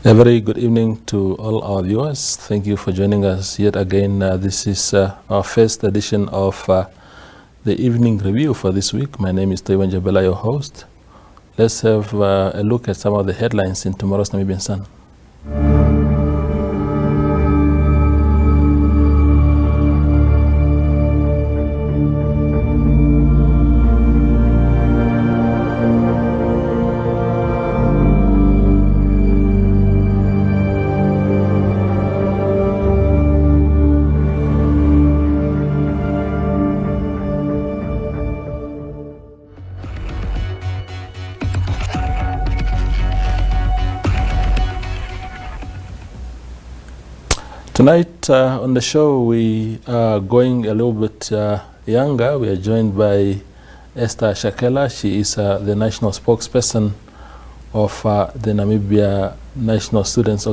A very good evening to all our viewers. Thank you for joining us yet again. This is our first edition of the evening review for this week. My name is Esther Shakela, your host. Let's have a look at some of the headlines in tomorrow's Namibian Sun. Tonight on the show, we are going a little bit younger. We are joined by Esther Shakela. She is the national spokesperson of the Namibia National Student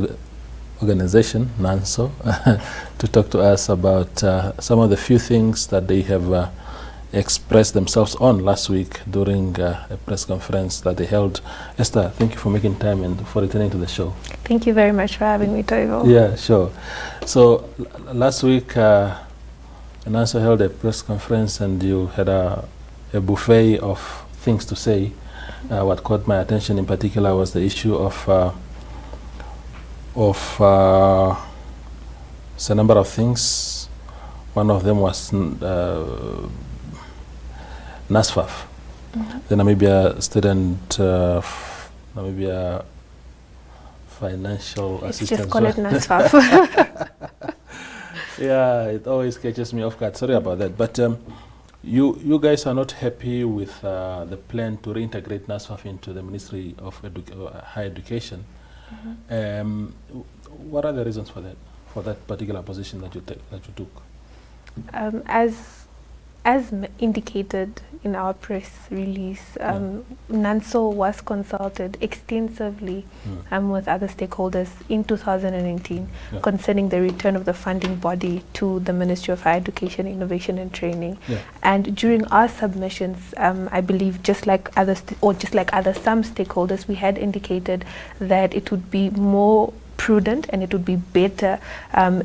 Organization, Nanso, to talk to us about some of the few things that they have expressed themselves on last week during a press conference that they held. Esther, thank you for making time and for returning to the show. Thank you very much for having me, Toivo. Yeah, sure. So last week, Nanso held a press conference and you had a buffet of things to say. What caught my attention in particular was the issue of a number of things. One of them was NSFAF, the Namibia Namibia Financial Assistance. Just call it NSFAF. Yeah, it always catches me off guard. Sorry about that. But you guys are not happy with the plan to reintegrate NSFAF into the Ministry of Higher Education. What are the reasons for that particular position that you took? As indicated in our press release, Nanso was consulted extensively with other stakeholders in 2018 concerning the return of the funding body to the Ministry of Higher Education, Innovation and Training. And during our submissions, I believe just like some stakeholders, we had indicated that it would be more prudent and it would be better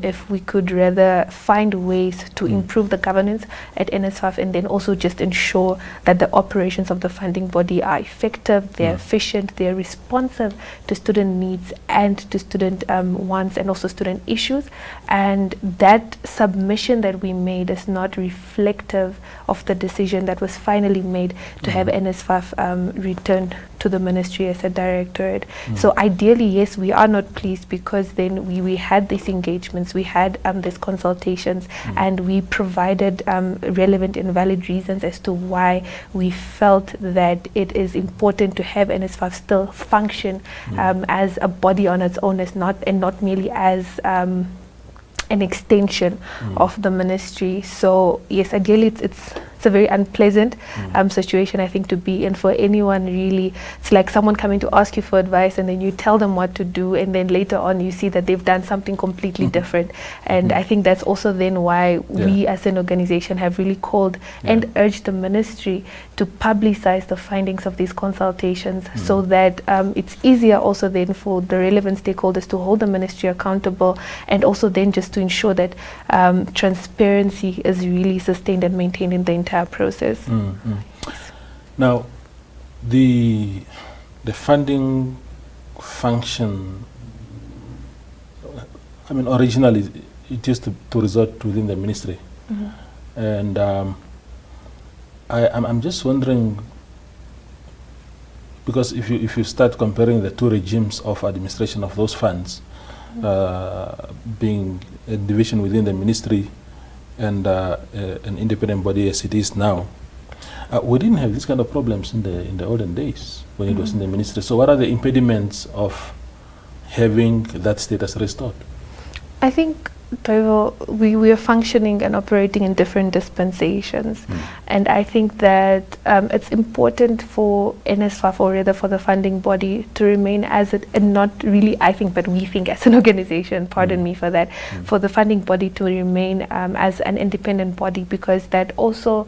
if we could rather find ways to improve the governance at NSFAF and then also just ensure that the operations of the funding body are effective, they're efficient, they're responsive to student needs and to student wants and also student issues. And that submission that we made is not reflective of the decision that was finally made to have NSFAF returned to the ministry as a directorate. So ideally, yes, we are not pleased because then we had these engagements, we had these consultations, and we provided relevant and valid reasons as to why we felt that it is important to have NSFAF still function as a body on its own, not merely as an extension of the ministry. So yes, ideally it's a very unpleasant situation, I think, to be in for anyone really. It's like someone coming to ask you for advice and then you tell them what to do and then later on you see that they've done something completely different. And I think that's also then why we as an organization have really called and urged the ministry to publicize the findings of these consultations so that it's easier also then for the relevant stakeholders to hold the ministry accountable and also then just to ensure that transparency is really sustained and maintained in the entire process. Now, the funding function, I mean, originally it used to resort within the ministry, and I'm just wondering, because if you start comparing the two regimes of administration of those funds, being a division within the ministry and an independent body as it is now, we didn't have these kind of problems in the olden days when it was in the ministry. So what are the impediments of having that status restored? I think, Toivo, we are functioning and operating in different dispensations, and I think that it's important for NSFAF, or rather for the funding body, to remain as it, and not really I think, but we think as an organization, pardon me for that, for the funding body to remain as an independent body, because that also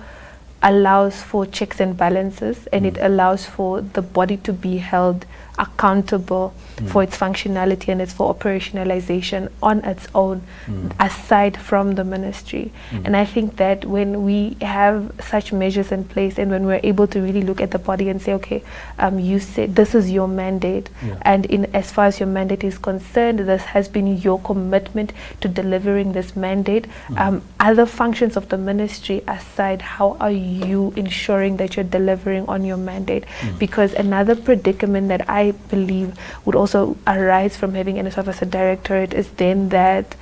allows for checks and balances, and it allows for the body to be held accountable for its functionality and its for operationalization on its own, aside from the ministry. And I think that when we have such measures in place, and when we're able to really look at the body and say, okay, you said this is your mandate, and in as far as your mandate is concerned, this has been your commitment to delivering this mandate. Other functions of the ministry aside, how are you ensuring that you're delivering on your mandate? Because another predicament that I believe would also arise from having NSFAF as a directorate is then that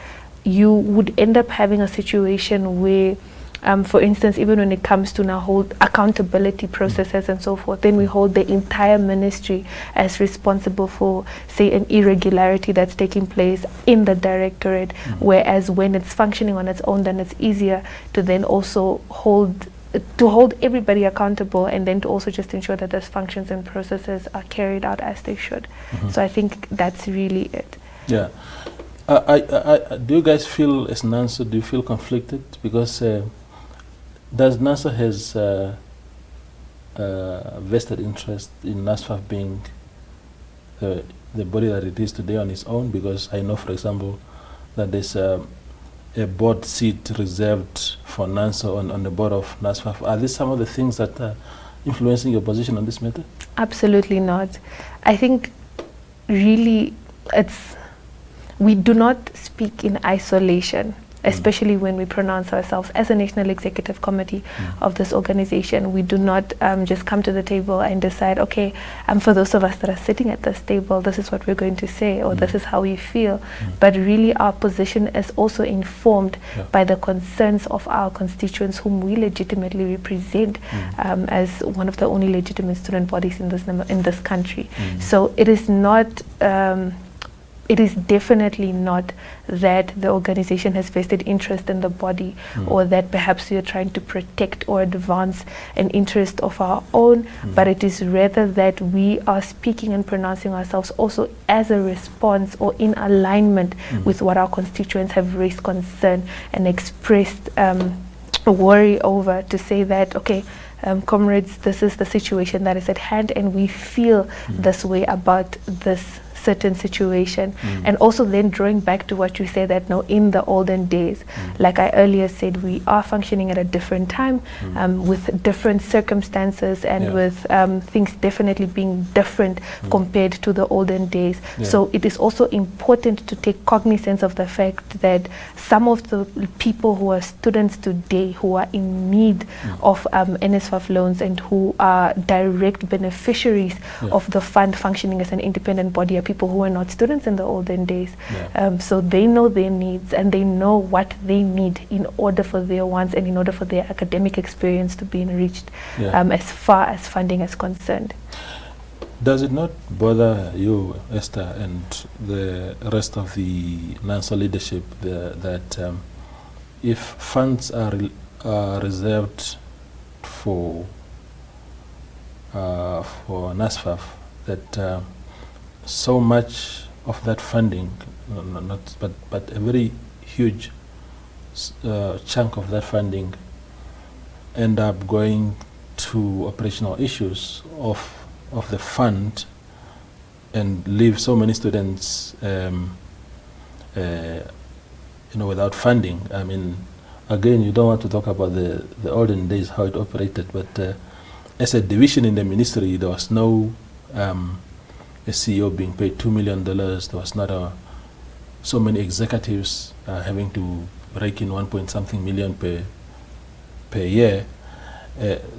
you would end up having a situation where, for instance, even when it comes to now hold accountability processes and so forth, then we hold the entire ministry as responsible for, say, an irregularity that's taking place in the directorate, whereas when it's functioning on its own, then it's easier to then also hold everybody accountable, and then to also just ensure that those functions and processes are carried out as they should. So I think that's really it. Yeah. Do you guys feel, as Nanso, do you feel conflicted? Because does Nanso has vested interest in NSFAF being the body that it is today on its own? Because I know, for example, that there's a board seat reserved for Nanso on the board of NSFAF. Are these some of the things that are influencing your position on this matter? Absolutely not. I think really we do not speak in isolation, especially when we pronounce ourselves as a National Executive Committee of this organization. We do not just come to the table and decide, okay, for those of us that are sitting at this table, this is what we're going to say, or this is how we feel. But really our position is also informed by the concerns of our constituents, whom we legitimately represent as one of the only legitimate student bodies in this country. So it is not it is definitely not that the organization has vested interest in the body, or that perhaps we are trying to protect or advance an interest of our own, but it is rather that we are speaking and pronouncing ourselves also as a response or in alignment with what our constituents have raised concern and expressed worry over, to say that, okay, comrades, this is the situation that is at hand, and we feel this way about this certain situation. And also then drawing back to what you said, that now in the olden days, like I earlier said, we are functioning at a different time, with different circumstances, and with things definitely being different compared to the olden days. So it is also important to take cognizance of the fact that some of the people who are students today, who are in need of NSFAF loans and who are direct beneficiaries of the fund functioning as an independent body, are people who were not students in the olden days. So they know their needs, and they know what they need in order for their wants and in order for their academic experience to be enriched, as far as funding is concerned. Does it not bother you, Esther, and the rest of the Nanso leadership that if funds are reserved for NSFAF, that so much of that funding, but a very huge chunk of that funding end up going to operational issues of the fund, and leave so many students without funding? I mean, again, you don't want to talk about the olden days, how it operated, but as a division in the ministry, there was no a CEO being paid $2 million. There was not so many executives having to rake in 1-point-something million per year.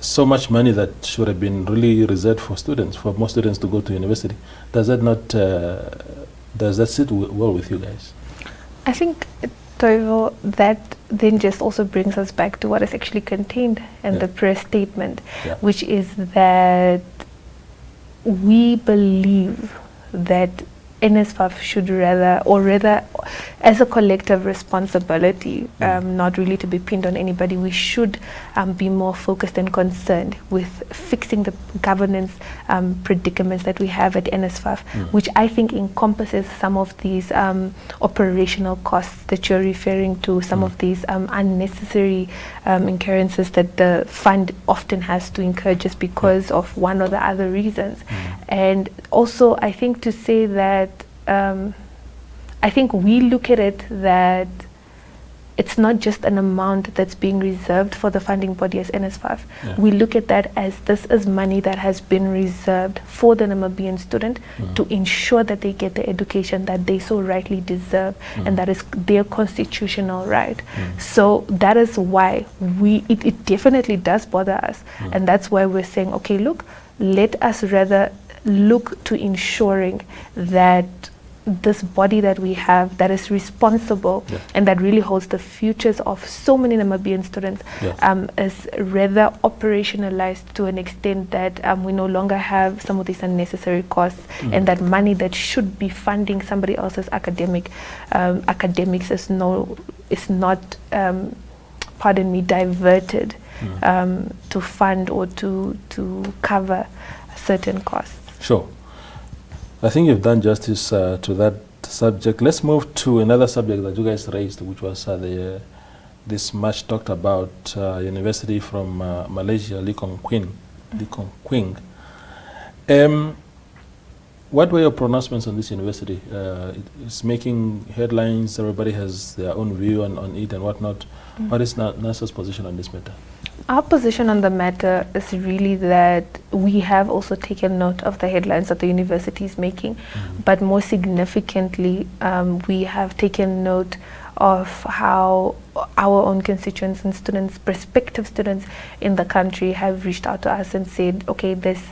So much money that should have been really reserved for students, for more students to go to university. Does that sit well with you guys? I think, Toivo, that then just also brings us back to what is actually contained in the press statement, which is that we believe that NSFAF should rather as a collective responsibility, not really to be pinned on anybody, we should be more focused and concerned with fixing the governance predicaments that we have at NSFAF, which I think encompasses some of these operational costs that you're referring to, some of these unnecessary incurrences that the fund often has to incur just because of one or the other reasons. And also, I think to say that, I think we look at it that it's not just an amount that's being reserved for the funding body as NSFAF. We look at that as this is money that has been reserved for the Namibian student to ensure that they get the education that they so rightly deserve, and that is their constitutional right. So that is why it definitely does bother us, and that's why we're saying, okay, look, let us rather look to ensuring that this body that we have that is responsible and that really holds the futures of so many Namibian students is rather operationalized to an extent that we no longer have some of these unnecessary costs, and that money that should be funding somebody else's academics is not pardon me, diverted to fund or to cover certain costs. Sure. I think you've done justice to that subject. Let's move to another subject that you guys raised, which was this much talked about university from Malaysia, Limkokwing. What were your pronouncements on this university? It's making headlines. Everybody has their own view on it and whatnot. What is Nanso's position on this matter? Our position on the matter is really that we have also taken note of the headlines that the university is making, but more significantly, we have taken note of how our own constituents and students, prospective students in the country, have reached out to us and said, okay, this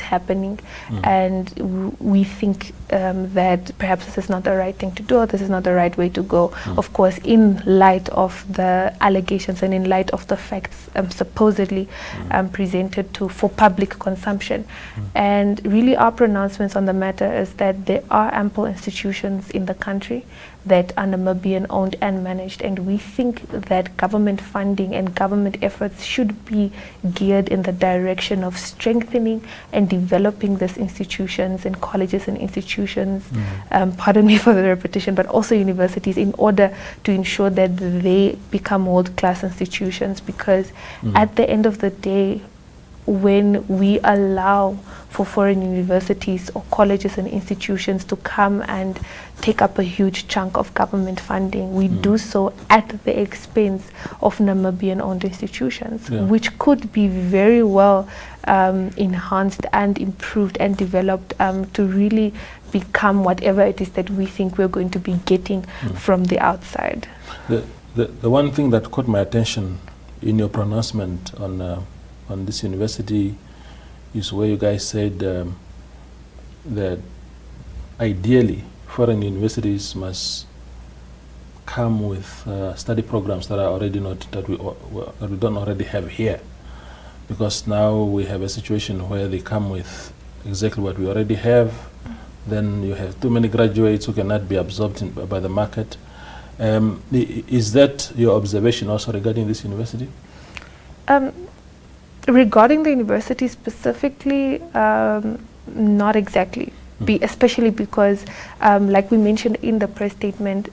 happening, and we think that perhaps this is not the right thing to do, or this is not the right way to go. Of course, in light of the allegations and in light of the facts supposedly presented for public consumption. And really our pronouncements on the matter is that there are ample institutions in the country that are Namibian owned and managed, and we think that government funding and government efforts should be geared in the direction of strengthening and developing these institutions and colleges and institutions, pardon me for the repetition, but also universities, in order to ensure that they become world-class institutions. Because at the end of the day, when we allow for foreign universities or colleges and institutions to come and take up a huge chunk of government funding, we do so at the expense of Namibian-owned institutions, which could be very well enhanced and improved and developed to really become whatever it is that we think we're going to be getting from the outside. The one thing that caught my attention in your pronouncement on this university is where you guys said that ideally foreign universities must come with study programs that are already that we don't already have here, because now we have a situation where they come with exactly what we already have. Then you have too many graduates who cannot be absorbed by the market. Is that your observation also regarding this university? Regarding the university specifically, not exactly, especially because, like we mentioned in the press statement,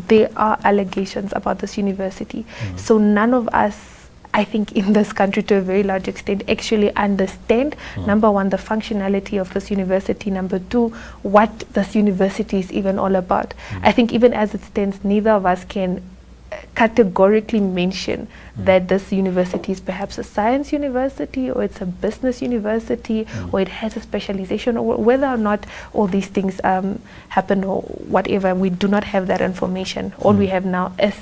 there are allegations about this university. So none of us, I think, in this country to a very large extent actually understand, number one, the functionality of this university, number two, what this university is even all about. I think even as it stands, neither of us can categorically mention that this university is perhaps a science university, or it's a business university, or it has a specialization, or whether or not all these things happen or whatever. We do not have that information. All we have now is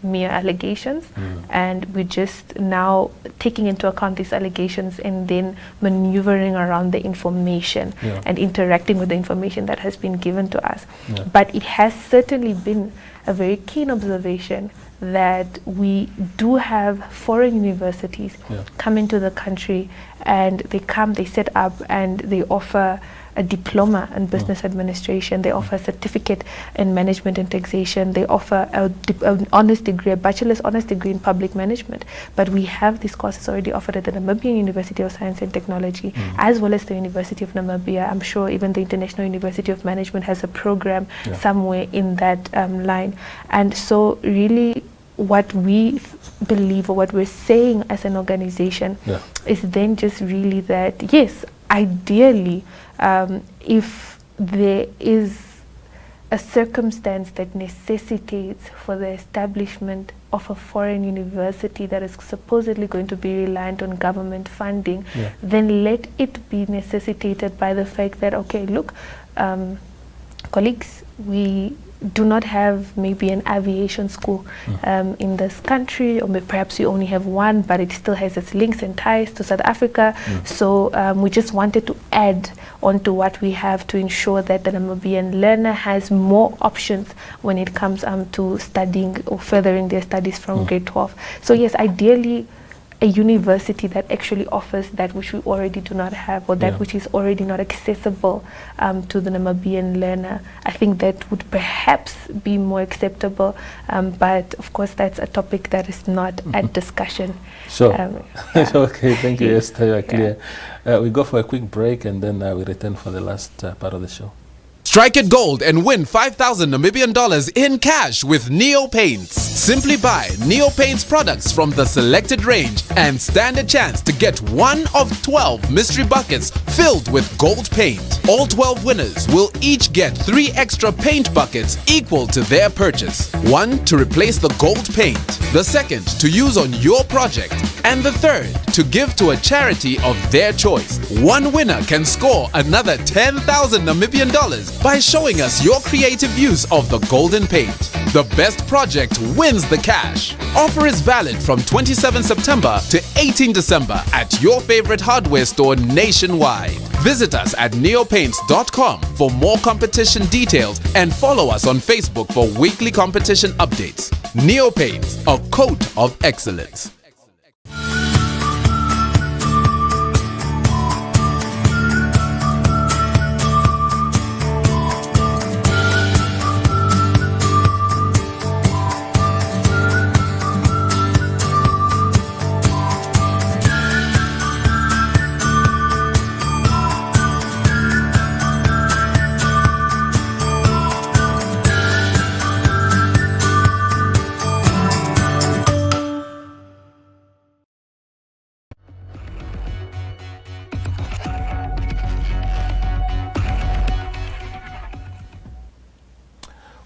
mere allegations, and we're just now taking into account these allegations and then maneuvering around the information and interacting with the information that has been given to us. But it has certainly been a very keen observation that we do have foreign universities come into the country, and they set up and they offer a diploma in business administration, they offer a certificate in management and taxation, they offer an honors degree, a bachelor's honors degree in public management. But we have these courses already offered at the Namibian University of Science and Technology, as well as the University of Namibia. I'm sure even the International University of Management has a program somewhere in that line. And so really what we believe, or what we're saying as an organization, is then just really that, yes, ideally, if there is a circumstance that necessitates for the establishment of a foreign university that is supposedly going to be reliant on government funding, then let it be necessitated by the fact that, okay, look, colleagues, we do not have maybe an aviation school in this country, or perhaps you only have one, but it still has its links and ties to South Africa. So we just wanted to add onto what we have to ensure that the Namibian learner has more options when it comes to studying or furthering their studies from grade 12. So yes, ideally, a university that actually offers that which we already do not have, or that which is already not accessible to the Namibian learner. I think that would perhaps be more acceptable, but of course that's a topic that is not at discussion. Sure. Okay, thank you, Esther, you are clear. We go for a quick break and then we return for the last part of the show. Strike it gold and win 5,000 Namibian dollars in cash with Neo Paints. Simply buy Neo Paints products from the selected range and stand a chance to get one of 12 mystery buckets filled with gold paint. All 12 winners will each get 3 extra paint buckets equal to their purchase. One to replace the gold paint, the second to use on your project, and the third to give to a charity of their choice. One winner can score another 10,000 Namibian dollars by showing us your creative use of the golden paint. The best project wins the cash. Offer is valid from 27 September to 18 December at your favorite hardware store nationwide. Visit us at neopaints.com for more competition details and follow us on Facebook for weekly competition updates. Neo Paints, a coat of excellence.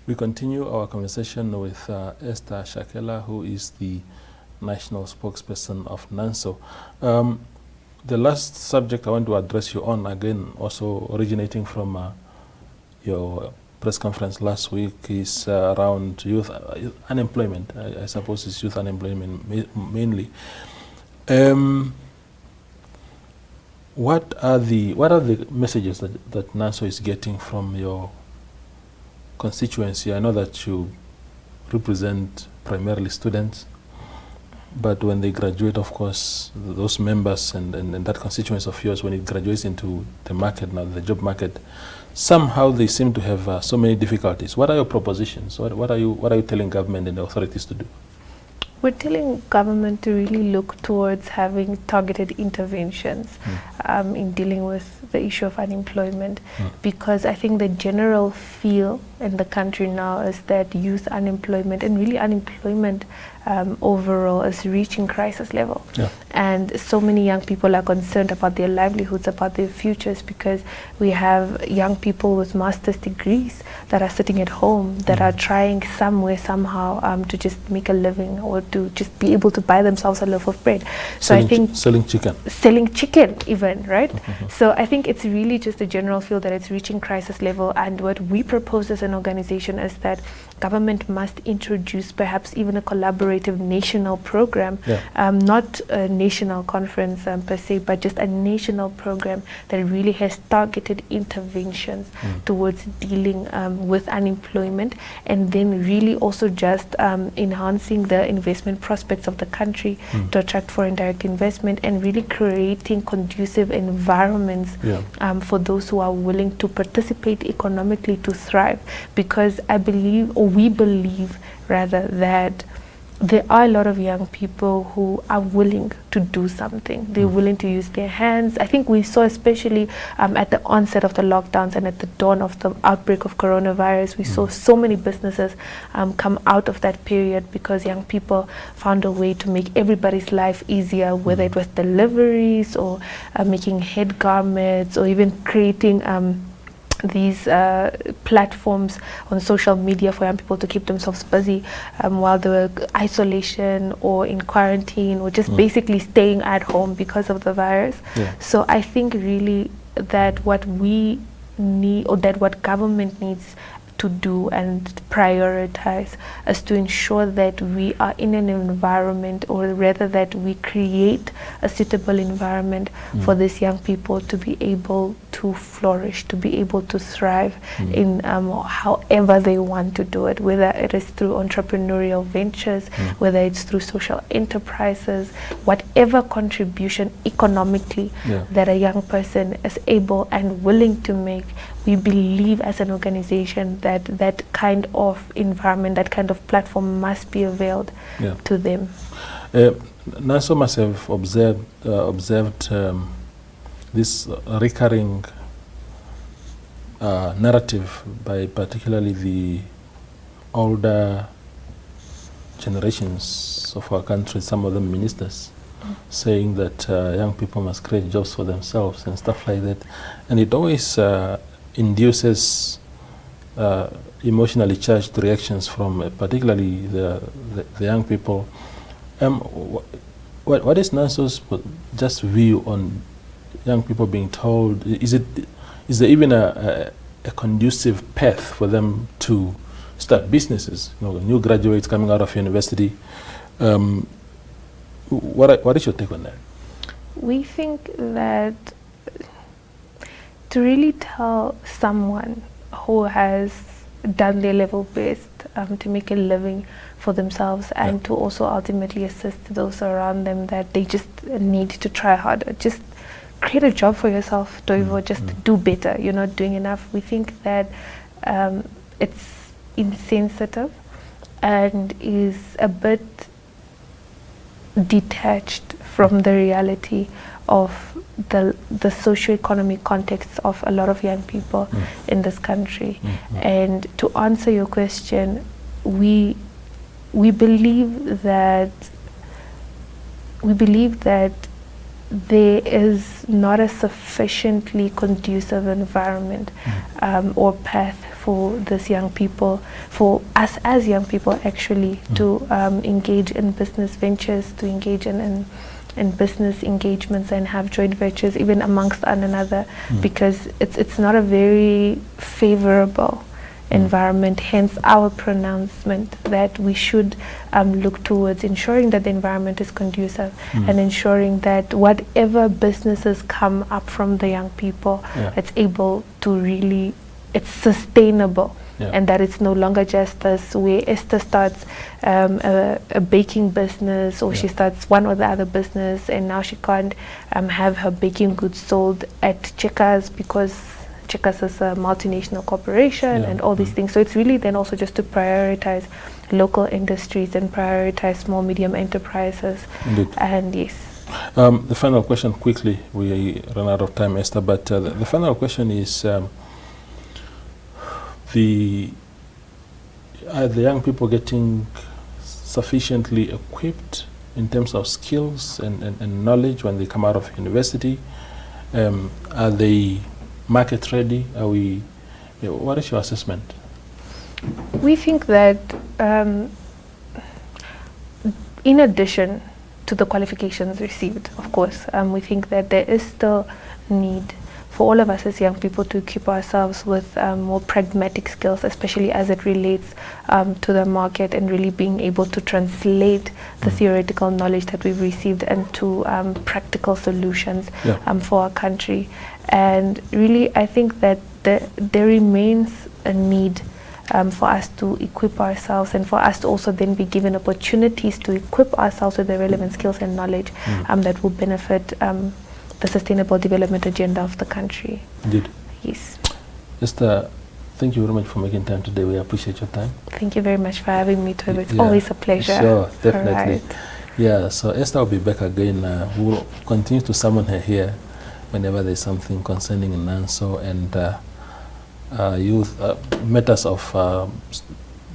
We continue our conversation with Esther Shakela, who is the national spokesperson of Nanso. The last subject I want to address you on, again, also originating from your press conference last week, is around youth unemployment. I suppose it's youth unemployment mainly. What are the messages that Nanso is getting from your constituency? I know that you represent primarily students, but when they graduate, of course, those members and that constituency of yours, when it graduates into the market now, the job market, somehow they seem to have so many difficulties. What are your propositions? What are you telling government and the authorities to do? We're telling government to really look towards having targeted interventions in dealing with the issue of unemployment, because I think the general feel in the country now is that youth unemployment and really unemployment overall is reaching crisis level. And so many young people are concerned about their livelihoods, about their futures, because we have young people with master's degrees that are sitting at home, that are trying somewhere, somehow to just make a living or to just be able to buy themselves a loaf of bread. So I think selling chicken even, right? So I think it's really just a general feel that it's reaching crisis level, and what we propose as an organization is that government must introduce perhaps even a collaborative national program, not a national conference per se, but just a national program that really has targeted interventions towards dealing with unemployment, and then really also just enhancing the investment prospects of the country to attract foreign direct investment, and really creating conducive environments for those who are willing to participate economically to thrive. Because I believe, or we believe rather, that there are a lot of young people who are willing to do something. They're willing to use their hands. I think we saw, especially at the onset of the lockdowns and at the dawn of the outbreak of coronavirus, we saw so many businesses come out of that period because young people found a way to make everybody's life easier, whether it was deliveries or making head garments or even creating these platforms on social media for young people to keep themselves busy while they were isolation or in quarantine or just basically staying at home because of the virus. So I think really that what we need, or that what government needs to do and prioritize, is to ensure that we are in an environment, or rather that we create a suitable environment for these young people to be able to flourish, to be able to thrive in however they want to do it, whether it is through entrepreneurial ventures, whether it's through social enterprises, whatever contribution economically that a young person is able and willing to make. We believe as an organization that that kind of environment, that kind of platform must be availed to them. Nanso must have observed this recurring narrative by particularly the older generations of our country, some of them ministers, saying that young people must create jobs for themselves and stuff like that. And it always induces emotionally charged reactions from particularly the young people. What is Nanso's just view on young people being told? Is there even a conducive path for them to start businesses? You know, new graduates coming out of university. What is your take on that? We think that to really tell someone who has done their level best to make a living for themselves and to also ultimately assist those around them, that they just need to try harder. Just create a job for yourself, Toivo, just do better. You're not doing enough. We think that it's insensitive and is a bit detached from the reality of the socio-economic context of a lot of young people in this country. And to answer your question, we believe that there is not a sufficiently conducive environment or path for these young people, for us as young people actually, to engage in business ventures, to engage in business engagements and have joint ventures even amongst one another, because it's not a very favorable environment. Hence our pronouncement that we should look towards ensuring that the environment is conducive and ensuring that whatever businesses come up from the young people, it's able to really, it's sustainable. And that it's no longer just this where Esther starts a baking business, or she starts one or the other business, and now she can't have her baking goods sold at Checkers because Checkers is a multinational corporation and all these things. So it's really then also just to prioritize local industries and prioritize small, medium enterprises. Indeed. And yes. The final question quickly, we run out of time, Esther, but the final question is, are the young people getting sufficiently equipped in terms of skills and knowledge when they come out of university? Are they market ready? What is your assessment? We think that in addition to the qualifications received, of course, we think that there is still need for all of us as young people to equip ourselves with more pragmatic skills, especially as it relates to the market, and really being able to translate the theoretical knowledge that we've received into practical solutions for our country. And really, I think that there remains a need for us to equip ourselves, and for us to also then be given opportunities to equip ourselves with the relevant skills and knowledge that will benefit the sustainable development agenda of the country. Indeed. Yes. Esther, thank you very much for making time today. We appreciate your time. Thank you very much for having me, Toby. It's always a pleasure. Sure, definitely. Right. Yeah, so Esther will be back again. We will continue to summon her here whenever there's something concerning Nanso and youth, matters of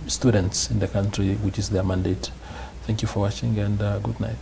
students in the country, which is their mandate. Thank you for watching, and good night.